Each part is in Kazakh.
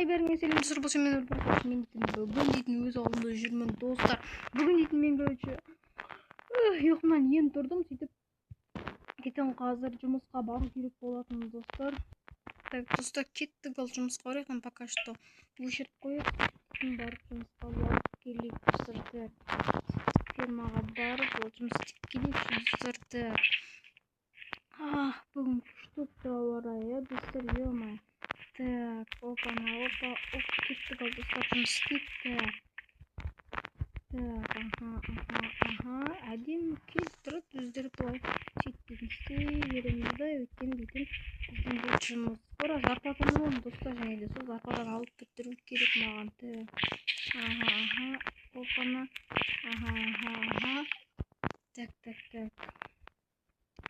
бәріңе сәлем достар, болса мен бүгін дейтін өз алдымда жүрмін достар. Бүгін дейтін мен ұйқымнан енді тұрдым, сөйтіп кетем, қазір жұмысқа бару керек болатын достар. Так, достар, кеттік, ал жұмысқа барайық, пока что өшіріп қояйық. Барып жұмысқа барып келейік достар. Фермаға барып жұмыс істеп келейік достар. Бүгін күшті ауа райы достар, ё-моё. Так, опа, кеттік, ал достар, жұмыс істейік. Так, әдемі келіп тұрады, өздері былай сөйтпейтін істей береміз да, өйткені дейтін біздің бұл жұмыс. Қора зарплатаны аламын достар, және де сол зарплатаны алып бітіру керек маған. Опана, так.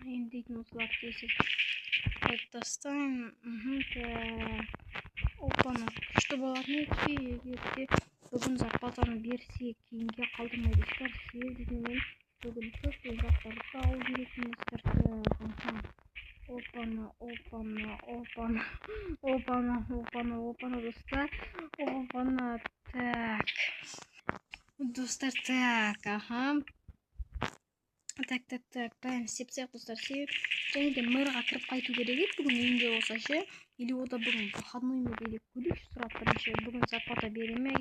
Енді дейтін осылар тесіп қойып тастайын. Опана, күшті болатын еді, егерде бүгін зарплатаны берсе, кейінге қалдырмайды достар. Себебі дейтін мен бүгін көп заттарды алу керекпін достар. Опана достар. Опана, так. Достар, так, Так, бәрін істеп достар, себеп және де мэрға кіріп қайту керек еді бүгін үйінде болса ше, или ода бүгін выходной ма деп көрейікші сұрап бірінші, бүгін зарплата бере ме,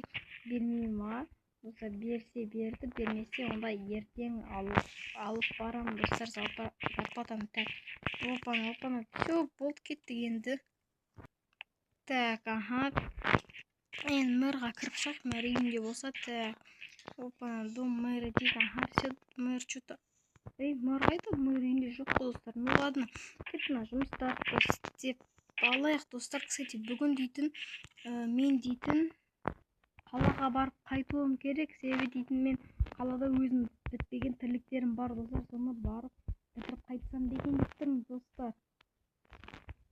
бермей ма, болса берсе берді, бермесе онда ертең алып барамын достар зарплатаны. Так, опана, все, болды, кеттік енді. Так, енді мэрға кіріп шығайық, мэр үйінде болса. Так, опана, дом мэра дейді, все, мэр что-то. Мэр қайда? Мэр үйінде жоқ достар. Ну ладно, кетті, жұмыстарды істеп алайық достар. Кстати, бүгін дейтін мен дейтін қалаға барып қайтуым керек. Себебі дейтін мен қалада өзім бітпеген тірліктерім бар достар. Соны барып бітіріп қайтсам деген ниеттемін достар.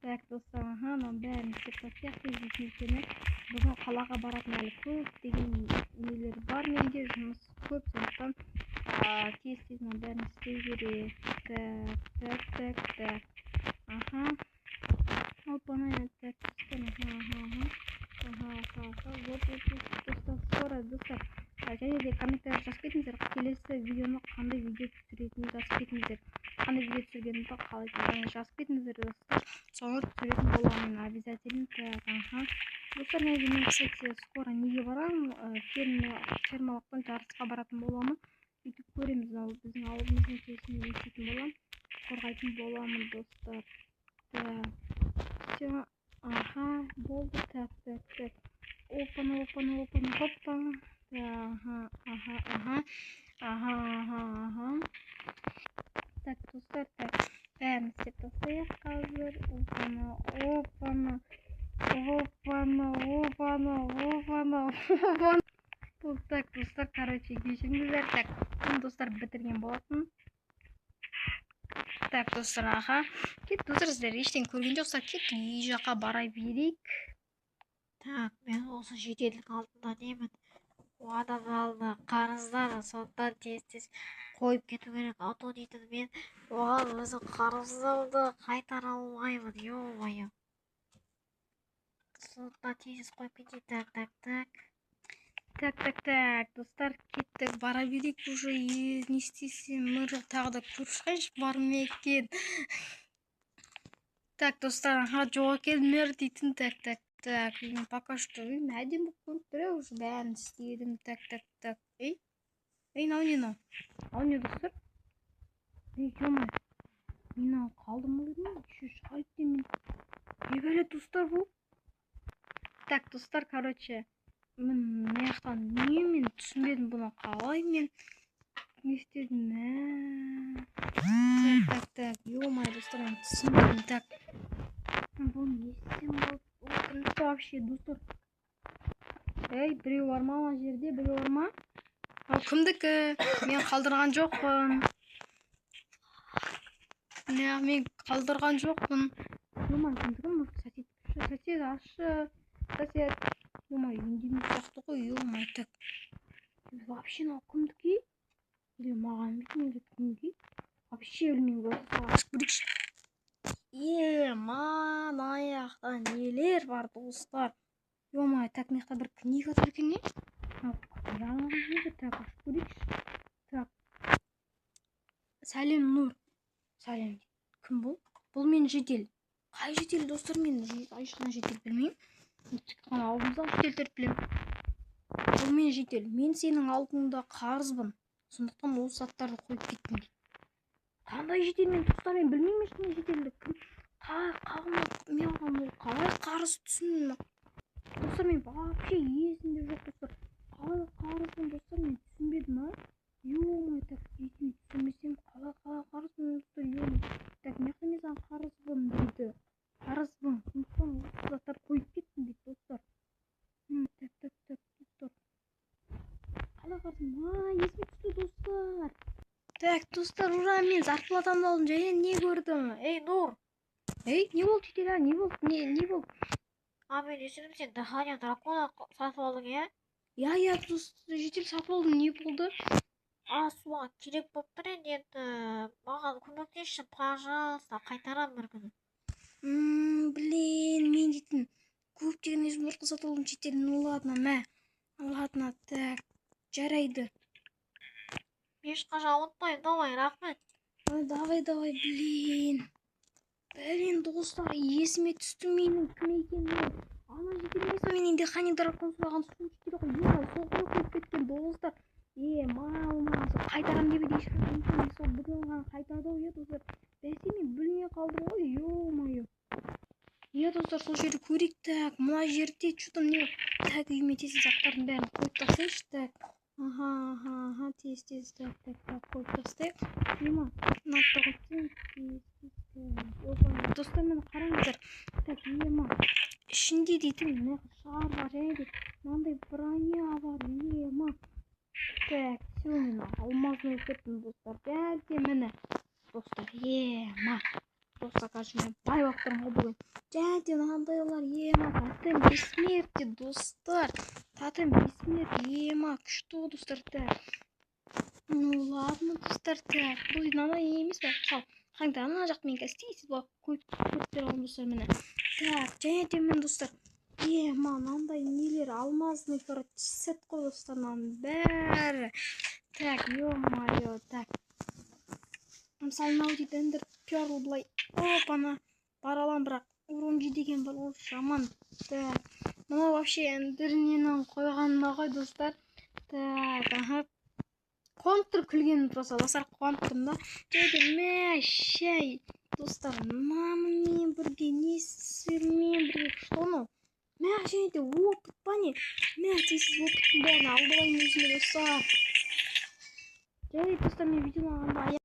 Так, достар, мынаны бәрін істеп тастайық өйткені бүгін қалаға баратын әлі көп деген нелер бар менде, жұмыс көп, сондықтан тез бәрін істеу керек. Так. Опана, так, достар. Және де комментарий жазып кетіңіздер, келесі видеоны қандай видео түсіретінін жазып кетіңіздер. Қандай видео түсіргенімді қалайтынын жазып кетіңіздер достар. Соны түсіретін боламын обязательно. Достар, мен кстати скоро неге барамын, фермалықтан жарысқа баратын боламын. Сөйтіп көреміз, біздің ауылымыздың көсіне естетін боламын, қорғайтын боламын достар. Все, болды. Так. Опана. Так, достар, так. Бәрін істеп тастайық қазір. Опана. Так, достар, короче, кешіріңіздер. Так, достар, бітірген болатын. Так, достар, кет, достар, сіздер ештен көрген жоқсыздар, кет, үй жаққа бара берейік. Так, мен осы шетелдің алдында деймін. Адам алды қарыздар, сондықтан тез қойып кету керек. А то дейтін мен оған өзім қарызымды қайтара алмаймын, ё-моё. Сондықтан тез қойып кетейін. Так, достар, кеттік, бара берейік уже, не істесем, мөр тағы да көріп шығайыншы, бар ма екен. Так, достар, жоқ екен мөр дейтін. Так, мен пока что әдемі болып тұр, уже бәрін істедім. Так. Мынау не? Ал не достар? Ё-моё, мен қалдым ма дедім, еще шығайық деймін. Не бәле достар бұл? Так, достар, короче, мен маяқтан мен түсінбедім, бұны қалай мен не істедім. Так, ё-моё, достар, мен түсінбедім. Так, бұл не істем болды? Кімдікі вообще, достар? Біреу бар ма ана жерде, біреу бар ма? Ал кімдікі? Мен қалдырған жоқпын. Мен қалдырған жоқпын. Ё-моё, кімдікі? Сосед, ашы. Сосед. Ё-моё, үндемей сияқты ғой, ё-моё, так. Вообще, мынау кімдікі? Или маған білмейді кімдікі? Вообще білмеймін, көрсек. Мана аяқта нелер бар достар. Ё-моё, так мына бір книга тұр екен, жаңа книга, так ашып көрейікші. Так. Сәлем, Нұр. Сәлем. Кім бұл? Бұл мен жедел. Қай жедел, достар, мен ешқандай жедел білмеймін. Тек қана алдымыздан жеделдерді білемін. Бұл мен жедел. Мен сенің алдыңда қарызбын. Сондықтан осы заттарды қойып кеттім дейді. Қандай жедел, мен достар, мен білмеймін ешқандай жеделді. Қалай қарыз түсін? Достар, мен вообще есімде жоқ, достар. Қалай қарызбын, достар, мен түсінбедім, а? Ё-моё, так түсінбесем қалай қарызбын, достар, ё-моё. Так, мен саған қарызбын дейді. Қарызбын. Сондықтан осы заттарды қойып кеттім дейді, достар. Так, достар. Қалай қарызбын? Есіме түсті, достар. Так, достар, ура, мен зарплатамды алдым, және не көрдім? Ей, Нур! Ей, не болды, жедел, не болды? Не болды? Мен естідім, сен дыхание дракона сатып алдың, иә? Я, достар, жедел сатып алдым, не болды? Суға керек болып тұр енді, маған көмектесші, пожалуйста, қайтарам бір күні. Блин, мен дейтін көптеген изумрудты сатып алдым, жедел. Ну ладно, мә. Ладно, так, жарайды. Ешқашан ұмытпаймын, давай, рахмет. Давай, блин. Блин, достар, есіме түсті менің кім екенім. Ана жедел емес па, менен дыхание дракон сұраған су жедел ғой. Сол қойып кеткен, достар. Маған сол қайтарам деп еді, ешқашан сол бүгін ғана қайтарды ғой, достар. Бәсе, мен білмей қалдым ғой, ё-моё. Достар, сол жерді көрейік. Так, мына жерде что-то не. Так, үйіме тез заттардың бәрін қойып тастайықшы. Так, ага, тез, так, қойып тастайық. Ема, достар, мені қараңыздар. Так, ема, ішінде дейтін шар бар, және де мынандай броня бар, ема. Так, все, мен алмазын өткеттім, достар. Дәлде міне, достар, ема. Достар, қазір мен бай болып тұрмын ғой бүгін. Дәлде мынандайлар, ема, тотем бессмертия, достар. Тотем бессмертия, ема, күшті, достар. Так, ну ладно, достар. Так, бұл мынандай емес па? Қал, қаңда ана жақ мен істейсіз ба? Қойып бере аламын, достар, міне. Так, және де мен, достар, ема, мынандай нелер, алмазный сет қой, достар, мынаның бәрі. Так, ё-моё, так. Мысалы, мынау дейді эндер перл былай. Опана, бара алам, бірақ урон деген бар, ол жаман. Так, мынау вообще эндерненің қойғаныма ғой, достар. Так, аха. Қуанып тұрып күлгенім просто, достар, қуанып тұрмын да. Және мә, шай, достар, мамамен бірге, не сырмен бірге, что ну? Мә, және де опыт па не? Мә, тезсіз опыттың бәрін алды ғой өзіме, достар. Және достар, мен видеоны